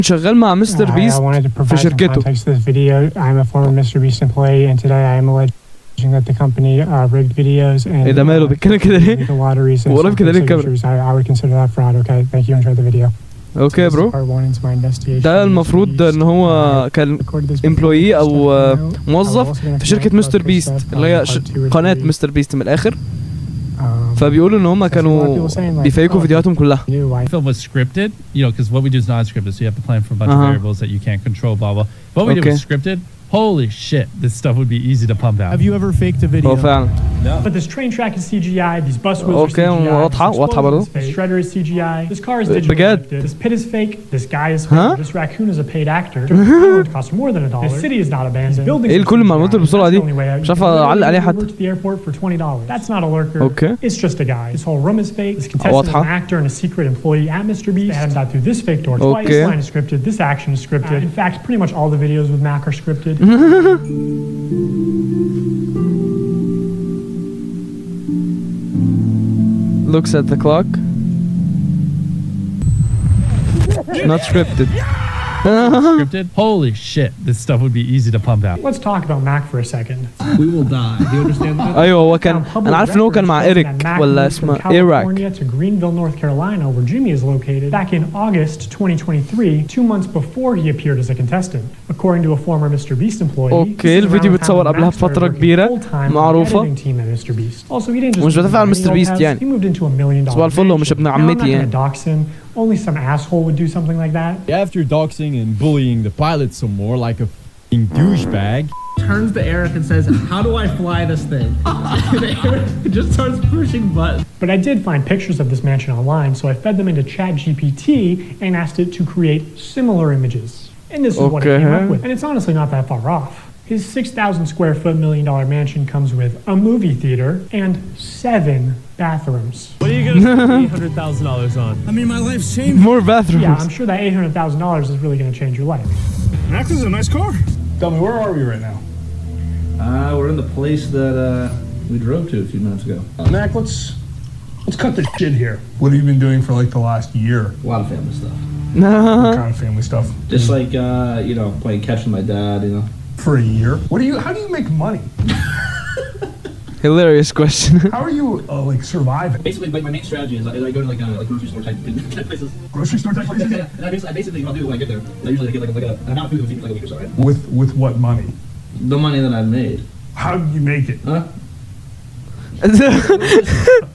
شغال مع مستر بيست في شركته. I'm a former Mr. Beast employee and today I am alleging that the company rigged videos and ايه ده ماله بيتكلم كده ليه؟ وقرب كده ليه الكاميرا؟ I would consider that fraud. Okay, thank you. Enjoy the video. اوكي برو. ده المفروض ان هو كان امبلوي او موظف في شركة مستر بيست اللي هي قناة مستر بيست من الاخر. فبيقولوا ان هم كانوا بيفيكوا فيديوهاتهم كلها. Film was scripted, you know, because what we do is non-scripted, so you have to plan for a bunch of variables that you can't control, blah blah. What we do is scripted. Holy shit, this stuff would be easy to pump out. Have you ever faked a video? هو فعلا. No. But this train track is CGI, these bus wheels are CGI, واضحة برضه. this shredder is CGI, this car is digital, this pit is fake, this guy is fake, this raccoon is a paid actor, it costs more than $1, this city is not abandoned, buildings ايه كل المعلومات اللي بسرعة دي؟ مش عارف اعلق عليها حتى. to the airport for $20. That's not a lurker. Okay. It's just a guy. This whole room is fake. This contestant is an actor and a secret employee at Mr. Beast. They had him got through this fake door twice. This line is scripted. This action is scripted. In fact, pretty much all the videos with Mac are scripted. Looks at the clock. Not scripted. Scripted? Holy shit, this stuff would be easy to pump out. Let's talk about Mac for a second. We will die. Do you understand that? ايوه هو كان انا عارف ان هو كان مع إيريك ولا اسمه إيراك. California to Greenville, North Carolina, where Jimmy is located, back in August 2023, 2 months before he appeared as a contestant. According to a former Mr. Beast employee, اوكي الفيديو بتصور قبلها بفترة كبيرة معروفة. ومش بدافع عن مستر بيست يعني. صباح الفل هو مش ابن عمتي يعني. Only some asshole would do something like that. After doxing and bullying the pilot some more like a f***ing douchebag, turns to Eric and says, "How do I fly this thing?" And Eric just starts pushing buttons. But I did find pictures of this mansion online, so I fed them into ChatGPT and asked it to create similar images. And this is what it came up with. And it's honestly not that far off. His 6,000 square foot $1 million mansion comes with a movie theater and 7 bathrooms. What are you going to spend $800,000 on? I mean, my life's changed. More bathrooms. Yeah, I'm sure that $800,000 is really going to change your life. Max is a nice car. Tell me, where are we right now? We're in the place that we drove to a few minutes ago. Mac, let's cut the shit here. What have you been doing for like the last year? A lot of family stuff. What kind of family stuff? Just like you know, playing catch with my dad. You know. For a year? How do you make money? Hilarious question. How are you like surviving? Basically, like my main strategy is I go to like grocery store type places. Grocery store type places? Yeah. And I basically I'll do when I get there. I usually get like an amount of food that would feed me like a week or so, right? With what money? The money that I've made. How did you make it? Huh?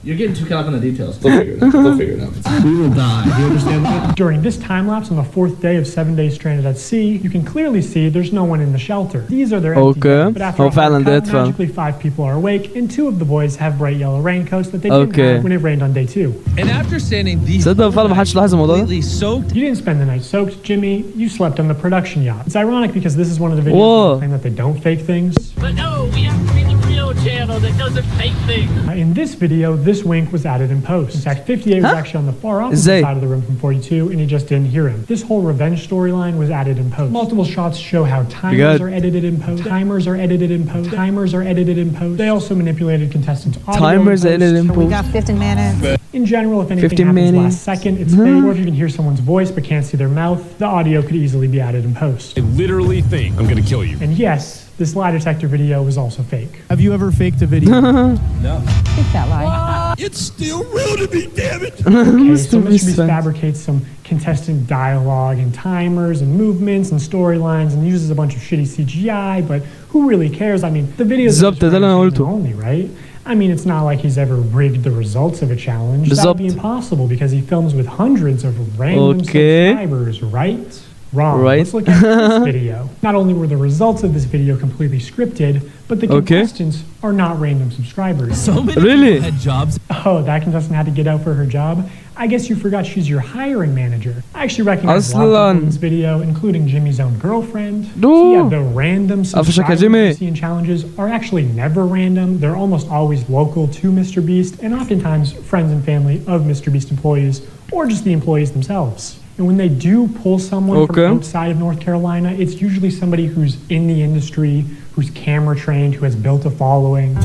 You're getting too caught up in the details. They'll figure it out. We will die. Do you understand that? During this time lapse on the 4th day of 7 days stranded at sea, you can clearly see there's no one in the shelter. These are their empty beds, but after a hard cut, magically 5 people are awake, and 2 of the boys have bright yellow raincoats that they didn't have when it rained on day 2. And after standing these completely soaked, you didn't spend the night soaked, Jimmy. You slept on the production yacht. It's ironic because this is one of the videos that claim that they don't fake things. But no, we have to be the real channel that doesn't fake things. In this video, this wink was added in post. In fact, 58 was actually on the far opposite side of the room from 42, and he just didn't hear him. This whole revenge storyline was added in post. Multiple shots show how timers are edited in post. Timers are edited in post. Timers are edited in post. They also manipulated contestants' audio. Timers edited in post. We got 15 minutes. In general, if anything happens last second, it's fake. Or if you can hear someone's voice but can't see their mouth, the audio could easily be added in post. I literally think I'm gonna kill you. And yes, this lie detector video was also fake. Have you ever faked a video? No. It's that lie. It's still real to me, damn it! Okay, so Mr. Beast fabricates some contestant dialogue and timers and movements and storylines and uses a bunch of shitty CGI, but who really cares? I mean, the videos are only, right? I mean, it's not like he's ever rigged the results of a challenge. That would be impossible because he films with hundreds of random subscribers, right? Wrong. Let's look at this video. Not only were the results of this video completely scripted, but the contestants are not random subscribers. So many had jobs. Oh, that contestant had to get out for her job? I guess you forgot she's your hiring manager. I actually recognize a lot of people in this video, including Jimmy's own girlfriend. So yeah, the random subscribers you see in challenges are actually never random. They're almost always local to Mr. Beast, and oftentimes friends and family of Mr. Beast employees, or just the employees themselves. And when they do pull someone from outside of North Carolina, it's usually somebody who's in the industry, who's camera trained, who has built a following.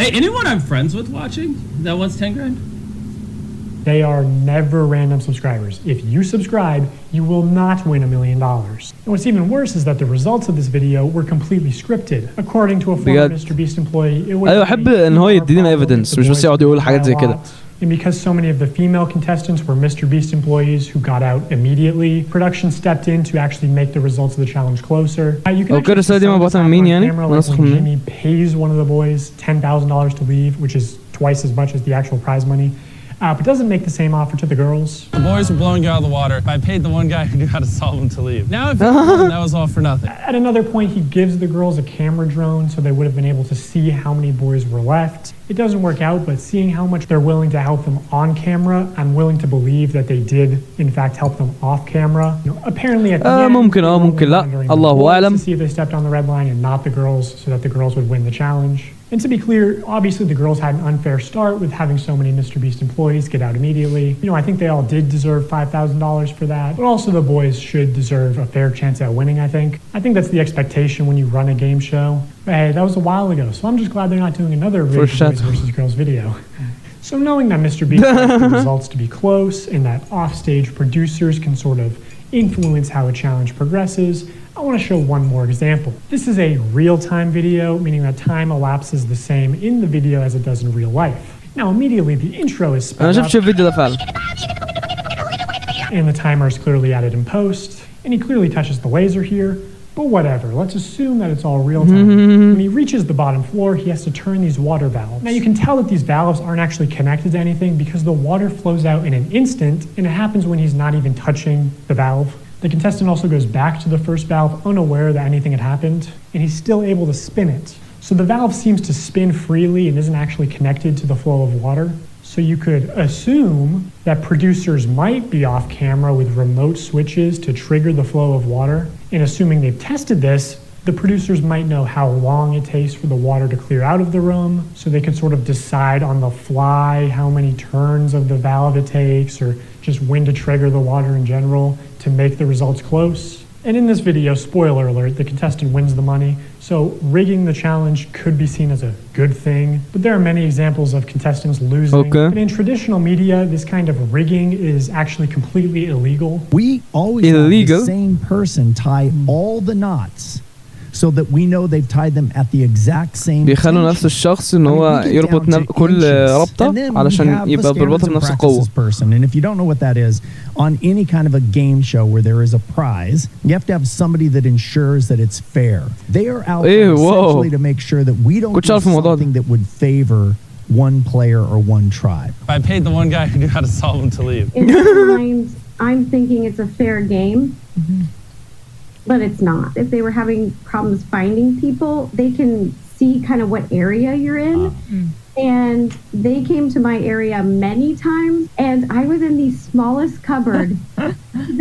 Hey, anyone I'm friends with watching that wants 10 grand? They are never random subscribers. If you subscribe, you will not win $1 million. And what's even worse is that the results of this video were completely scripted. According to a former Mr. Beast employee, it was أحب إن هو يدينا evidence مش بس يقعد يقول حاجات زي كده. And because so many of the female contestants were Mr. Beast employees who got out immediately, production stepped in to actually make the results of the challenge closer. You can actually see some of this on camera, like when Jimmy pays one of the boys $10,000 to leave, which is twice as much as the actual prize money. But doesn't make the same offer to the girls. The boys were blowing you out of the water. I paid the one guy who knew how to solve them to leave. Now if that was all for nothing. At another point, he gives the girls a camera drone so they would have been able to see how many boys were left. It doesn't work out, but seeing how much they're willing to help them on camera, I'm willing to believe that they did, in fact, help them off camera. Apparently at the end, ممكن لا الله أعلم. To see if they stepped on the red line and not the girls, so that the girls would win the challenge. And to be clear, obviously the girls had an unfair start with having so many Mr. Beast employees get out immediately. I think they all did deserve $5,000 for that, but also the boys should deserve a fair chance at winning, I think. I think that's the expectation when you run a game show. But hey, that was a while ago, so I'm just glad they're not doing another Boys versus Girls video. So knowing that Mr. Beast wants the results to be close and that offstage producers can sort of influence how a challenge progresses, I want to show one more example. This is a real-time video, meaning that time elapses the same in the video as it does in real life. Now immediately the intro is sped up, and the timer is clearly added in post, and he clearly touches the laser here, but whatever, let's assume that it's all real time. When he reaches the bottom floor, he has to turn these water valves. Now you can tell that these valves aren't actually connected to anything because the water flows out in an instant, and it happens when he's not even touching the valve. The contestant also goes back to the first valve unaware that anything had happened, and he's still able to spin it. So the valve seems to spin freely and isn't actually connected to the flow of water. So you could assume that producers might be off camera with remote switches to trigger the flow of water. And assuming they've tested this, the producers might know how long it takes for the water to clear out of the room, so they could sort of decide on the fly how many turns of the valve it takes, or just when to trigger the water in general to make the results close. And in this video, spoiler alert, the contestant wins the money, so rigging the challenge could be seen as a good thing, but there are many examples of contestants losing. And in traditional media, this kind of rigging is actually completely illegal. We always have the same person tie all the knots, so that we know they've tied them at the exact same بيخلوا نفس الشخص ان هو يربط كل ربطة علشان يبقى بالربطة بنفس القوة. And if you don't know what that is, on any kind of a game show where there is a prize, you have to have somebody that ensures that it's fair. They are out essentially to make sure that we don't do something that would favor one player or one tribe. I paid the one guy who knew how to solve them to leave. In my mind, I'm thinking it's a fair game. But it's not. If they were having problems finding people, they can see kind of what area you're in. And they came to my area many times, and I was in the smallest cupboard.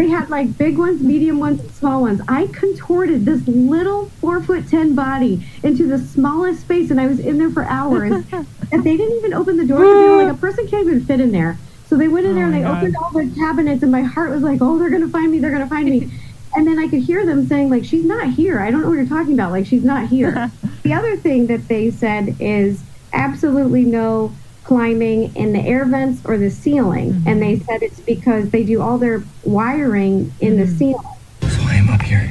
They had like big ones, medium ones, and small ones. I contorted this little 4'10" body into the smallest space, and I was in there for hours. And they didn't even open the door because they were like, a person can't even fit in there. So they went in there and they opened all the cabinets, and my heart was like, oh, they're gonna find me, they're gonna find me. And then I could hear them saying, like, she's not here. I don't know what you're talking about. Like, she's not here. The other thing that they said is absolutely no climbing in the air vents or the ceiling. And they said it's because they do all their wiring in the ceiling. So I am up here.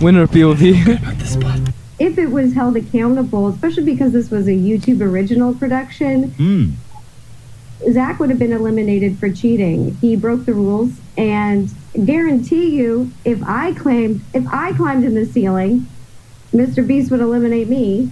Winner POV. About this spot. If it was held accountable, especially because this was a YouTube original production, Zach would have been eliminated for cheating. He broke the rules, and guarantee you, if I climbed in the ceiling, Mr. Beast would eliminate me.